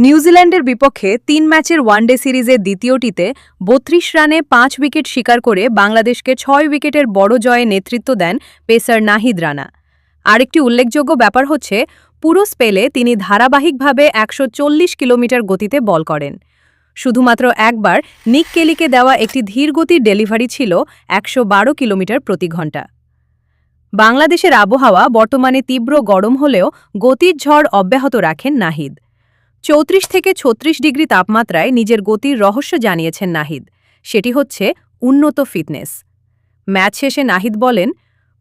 নিউজিল্যান্ডের বিপক্ষে ৩ ম্যাচের ওয়ানডে সিরিজের দ্বিতীয়টিতে ৩২ রানে ৫ উইকেট শিকার করে বাংলাদেশকে ৬ উইকেটের বড় জয়ে নেতৃত্ব দেন পেসার নাহিদ রানা। আরেকটি উল্লেখযোগ্য ব্যাপার হচ্ছে, পুরো স্পেলে তিনি ধারাবাহিকভাবে ১৪০ কিলোমিটার গতিতে বল করেন। শুধুমাত্র একবার নিক কেলিকে দেওয়া একটি ধীরগতির ডেলিভারি ছিল ১১২ কিলোমিটার প্রতি ঘণ্টা। বাংলাদেশের আবহাওয়া বর্তমানে তীব্র গরম হলেও গতির ঝড় অব্যাহত রাখেন নাহিদ। ৩৪ থেকে ৩৬ ডিগ্রি তাপমাত্রায় নিজের গতির রহস্য জানিয়েছেন নাহিদ, সেটি হচ্ছে উন্নত ফিটনেস। ম্যাচ শেষে নাহিদ বলেন,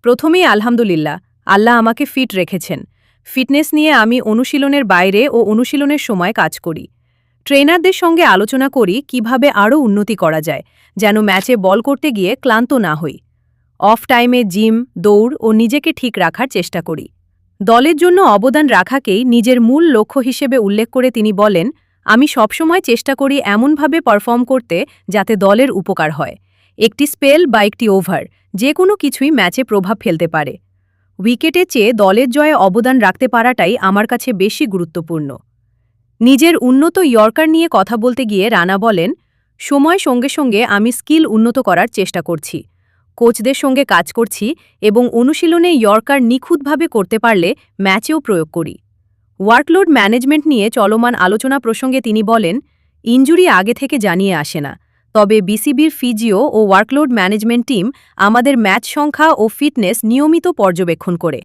প্রথমেই আলহামদুলিল্লাহ, আল্লাহ আমাকে ফিট রেখেছেন। ফিটনেস নিয়ে আমি অনুশীলনের বাইরে ও অনুশীলনের সময় কাজ করি। ট্রেনারদের সঙ্গে আলোচনা করি কিভাবে আরও উন্নতি করা যায়, যেন ম্যাচে বল করতে গিয়ে ক্লান্ত না হই। অফ টাইমে জিম, দৌড় ও নিজেকে ঠিক রাখার চেষ্টা করি। দলের জন্য অবদান রাখাকেই নিজের মূল লক্ষ্য হিসেবে উল্লেখ করে তিনি বলেন, আমি সবসময় চেষ্টা করি এমনভাবে পারফর্ম করতে যাতে দলের উপকার হয়। একটি স্পেল বা একটি ওভার, যে কোনো কিছুই ম্যাচে প্রভাব ফেলতে পারে। উইকেটে চেয়ে দলের জয়ে অবদান রাখতে পারাটাই আমার কাছে বেশি গুরুত্বপূর্ণ। নিজের উন্নত ইয়র্কার নিয়ে কথা বলতে গিয়ে রানা বলেন, সময় সঙ্গে সঙ্গে আমি স্কিল উন্নত করার চেষ্টা করছি। কোচদের সঙ্গে কাজ করছি এবং অনুশীলনে ইয়র্কার নিখুঁতভাবে করতে পারলে ম্যাচেও প্রয়োগ করি। ওয়ার্কলোড ম্যানেজমেন্ট নিয়ে চলমান আলোচনা প্রসঙ্গে তিনি বলেন, ইনজুরি আগে থেকে জানিয়ে আসে না, তবে বিসিবির ফিজিও ও ওয়ার্কলোড ম্যানেজমেন্ট টিম আমাদের ম্যাচ সংখ্যা ও ফিটনেস নিয়মিত পর্যবেক্ষণ করে।